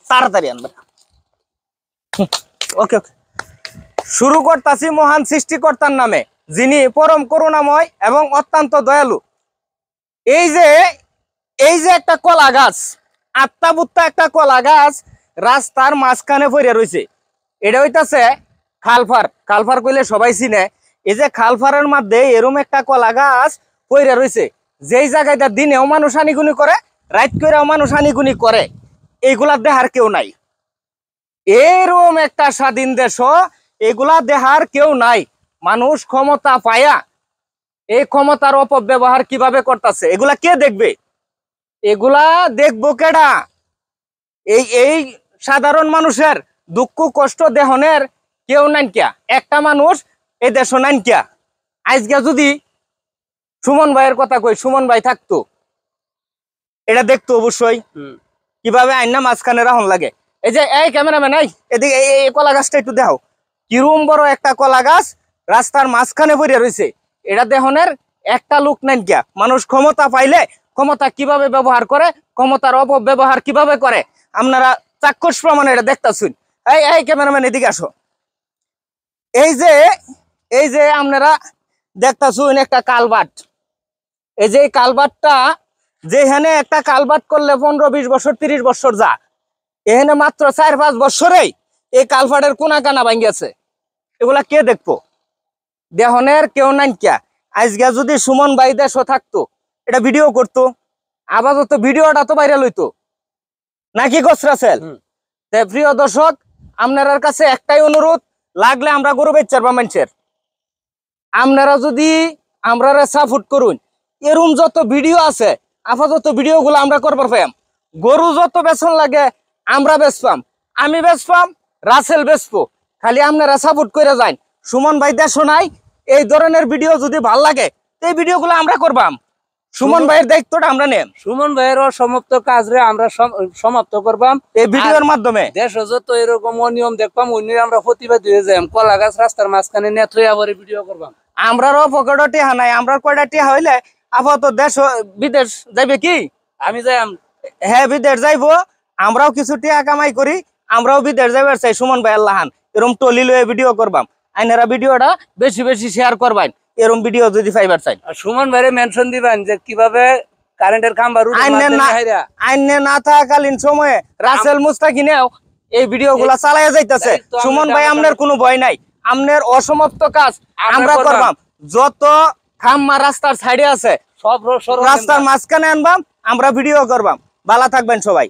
তাড়াতাড়ি আনবেন। ওকে ওকে, শুরু করতাছি মহান সৃষ্টিকর্তার নামে, যিনি পরম করুণাময় এবং অত্যন্ত দয়ালু। এই যে একটা কলা গাছ, আত্মাবুত্তা একটা কলা গাছ রাস্তার মাঝখানে পড়ে রয়েছে। এটা হইতাছে খালফার। খালফার কইলে সবাই চিনে। এই যে খালফারের মধ্যে এরম একটা কলা গাছ পড়ে রয়েছে, যেই জায়গাটা দিনেও মানুষ আনিগুনি করে, রাত করেও মানুষ আনিগুনি করে, এইগুলা দেখার কেউ নাই। এরম একটা স্বাধীন দেশ, এগুলা দেখার কেউ নাই। মানুষ ক্ষমতা পায়া এই ক্ষমতার অপব্যবহার কিভাবে করতেছে, এগুলা কে দেখবে? এগুলা দেখবো কেডা? এই সাধারণ মানুষের দুঃখ কষ্ট দেহনের কেউ নাই কিয়া? একটা মানুষ এই দেশ নাই কিয়া? আজকে যদি সুমন ভাইয়ের কথা কই, সুমন ভাই থাকতো, এটা দেখতো অবশ্যই। কিভাবে আইনা মাঝখানে রাহন লাগে। এই যে এই ক্যামেরাম্যান, এদিকে এই কলা গাছটা একটু দেখাও। কিরম বড় একটা কলা গাছ রাস্তার মাঝখানে পড়ে রয়েছে, এটা দেহনের একটা লোক নাই কিয়া? মানুষ ক্ষমতা পাইলে ক্ষমতা কিভাবে ব্যবহার করে, ক্ষমতার অপব্যবহার কিভাবে করে, আপনারা চাক্ষুষ প্রমাণে এটা দেখতেছুন। এই ক্যামেরাম্যান এদিকে আসো। এই যে আপনারা দেখতেছুন একটা কালবাট। এই যে কালবাটটা, যেখানে একটা কালবাট করলে 15-20 বছর 30 বছর যা, এখানে মাত্র 4-5 বছরেই এই কালভার্টের কোনা কানা ভাঙ্গিয়েছে। এগুলা কে দেখবো? দেহনের কেউ নাই কিয়া? আজকে যদি সুমন ভাই দেশ থাকতো, এটা ভিডিও করতো, আপাতত ভিডিওটা তো ভাইরাল হইতো নাকি গসরাসেল? প্রিয় দর্শক, আপনার কাছে একটাই অনুরোধ, লাগলে আমরা গরু বেচার বা মানুষের, আপনারা যদি আমরা সাপোর্ট করুন। এরম যত ভিডিও আছে, আপাতত ভিডিও গুলো আমরা করবার পাইম। গরু যত বেচন লাগে আমরা বেচপাম, আমি বেচপাম, রাসেল বেচবো। খালি আপনারা সাপোর্ট করে যান। সুমন ভাই দেশ নাই, এই ধরনের ভিডিও যদি ভাল লাগে এই ভিডিও গুলো আমরা করবাম। সুমন ভাইয়ের দায়িত্বটা আমরা নেম। সুমন ভাইয়ের অসমাপ্ত কাজরে আমরা সমাপ্ত করবাম এই ভিডিওর মাধ্যমে। দেশ যত এরকম অনিয়ম দেখবাম, অন্য আমরা প্রতিবাদ হয়ে যাই। কলা গাছ রাস্তার মাঝখানে নিয়ে থইয়া পরে ভিডিও করবাম। আমরারও পকেটও টিহা নাই, আমরা কয়টা টিহা হইলে আপাতত দেশ বিদেশ যাইবে কি? আমি যাই। হ্যাঁ, বিদেশ যাইবো। আমরাও কিছু টিহা কামাই করি, আমরাও বিদেশ যাইবার চাই। সুমন ভাই আল্লাহান এরম টলি লয়ে ভিডিও করবাম। আইনারা ভিডিওটা বেশি বেশি শেয়ার করবেন এরম ভিডিও যদি পাইবার চাই। সুমন ভাইরে মেনশন দিবেন যে কিভাবে কারেন্টের খাম্বা আইনে না থাকাকালীন সময়ে রাসেল মুস্তাকিনেও এই ভিডিও গুলা চালাইয়া যাইতেছে। সুমন ভাই, আপনার কোনো ভয় নাই, আপনার অসমাপ্ত কাজ আমরা করবাম। যত খাম্মা রাস্তার সাইডে আছে সব রাস্তার মাঝখানে আনবাম, আমরা ভিডিও করবাম। ভালো থাকবেন সবাই।